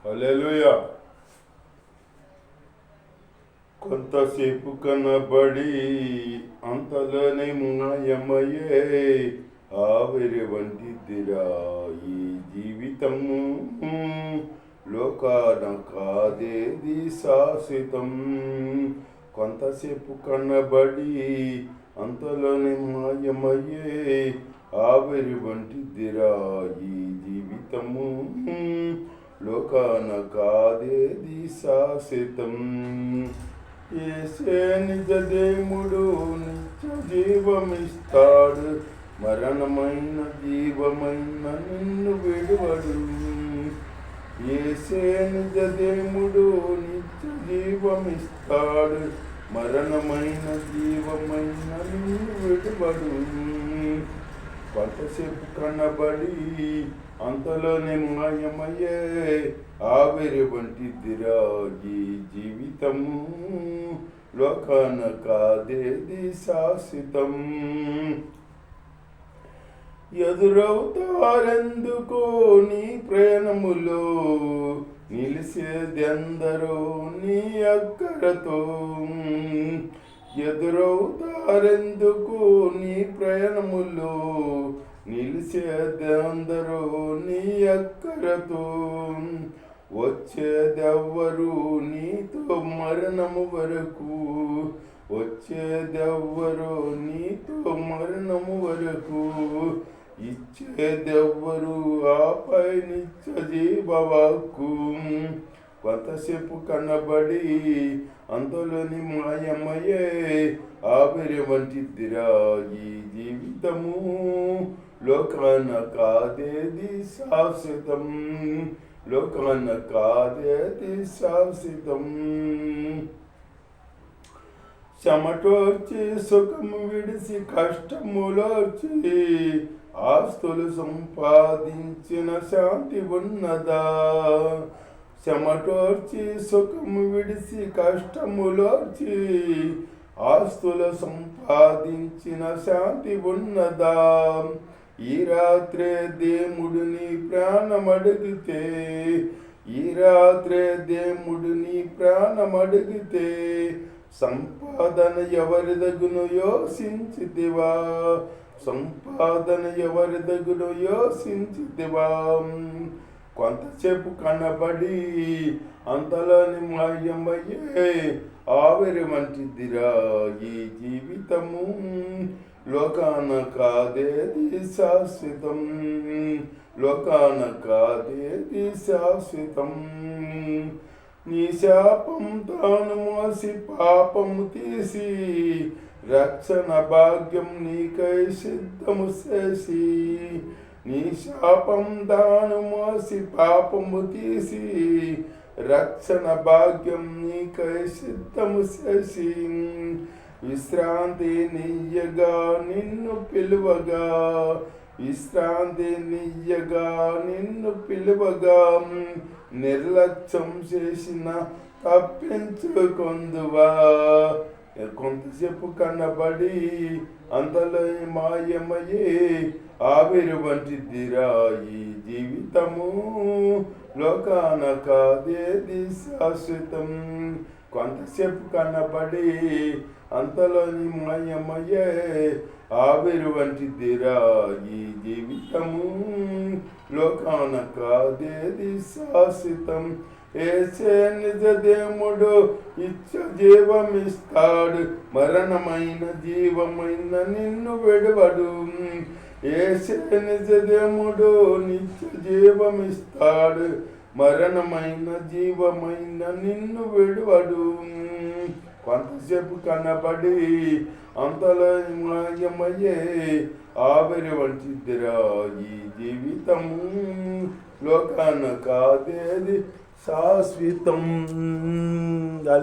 హల్లెలూయా. కొంతసేపు కనబడి అంతలోనే మాయమయ్యే ఆవిరి వంటిదిరా ఈ జీవితము. లోకాన కాదేది శాశ్వతం. కొంతసేపు కనబడి అంతలోనే మాయమయ్యే ఆవిరి వంటిదిరా ఈ జీవితము. లోకాన కాదేది శాశ్వతం. యేసే నిజ దేవుడు నిత్య జీవమిస్తాడు, మరణమైన జీవమైన నిన్ను విడువడు. యేసే నిజ దేవుడు నిత్య జీవమిస్తాడు, మరణమైన జీవమైన నిన్ను విడువడు. కొంతసేపు కనబడి అంతలోనే మాయమయ్యే ఆవిరి వంటిదిరా ఈ జీవితము. లోకాన కాదేది శాశ్వతం. ఎదురవుతారెందుకో నీ ప్రయాణములో, నిలిసేదెందరో నీ అక్కరతో. ఎదురవుతారెందుకు నీ ప్రయాణములో, నిలిచేదెందరో నీ అక్కరతో. వచ్చేదెవ్వరు నీతో మరణము వరకు, వచ్చేదెవ్వరు నీతో మరణము వరకు. ఇచ్చేదెవ్వరు ఆపై నిత్య జీవవాక్కు. కొంతసేపు కనబడి అంతలోని మాయమయ్యే ఆవిరి వంటిదిరా ఈ జీవితము. లోకాన కాదేది శాశ్వతం. లోకాన కాదేది శాశ్వతం. చెమటోర్చి సుఖము విడిసి కష్టములోర్చి ఆస్తులు సంపాదించిన శాంతి ఉన్నదా. చెమటోర్చి సుఖము విడిసి కష్టములోర్చి ఆస్తులు సంపాదించిన శాంతి ఉన్నదా. ఈ రాత్రే దేవుడు నీ ప్రాణమడిగితే, ఈ రాత్రే దేవుడు నీ ప్రాణమడిగితే, సంపాదన ఎవరిదగును యోసించితివా. సంపాదన ఎవరిదగును యోసించితివా. కొంతసేపు కనబడి అంతలోని మాయమయ్యే ఆవిరి వంటిదిరా ఈ జీవితము. లోకాన కాదేది శాశ్వతం. లోకాన కాదేది శాశ్వతం. నీ శాపం తాను మోసి పాపము తీసి, రక్షణ భాగ్యం నీకై సిద్ధము చేసి. నీ శాపం తాను మోసి పాపము తీసి, రక్షణ భాగ్యం నీకై సిద్ధము చేసి. విశ్రాంతి నియ్యగా నిన్ను పిలువగా, విశ్రాంతి నియ్యగా నిన్ను పిలువగా. నిర్లక్ష్యం చేసిన తప్పించుకొందువా. కొంతసేపు కనబడి అంతలో మాయమయ్యే ఆవిరి వంటిదిరా ఈ జీవితము. లోకాన కాదేది శాశ్వతం. కొంతసేపు కనబడి అంతలోని మాయమయ్యే ఆవిరి వంటిదిరా ఈ జీవితము. లోకాన కాదేది శాశ్వతం. యేసే నిజ దేవుడు ఇచ్చ జీవమిస్తాడు, మరణమైన జీవమైన నిన్ను విడువడు. యేసే నిజ దేవుడు నిత్య జీవమిస్తాడు, మరణమైన జీవమైన నిన్ను విడువడు. కొంతసేపు కనబడి అంతలో మాయమయ్యే ఆవిరి వంటిదిరా ఈ జీవితము. లోకాన కాదేది శాశ్వతం.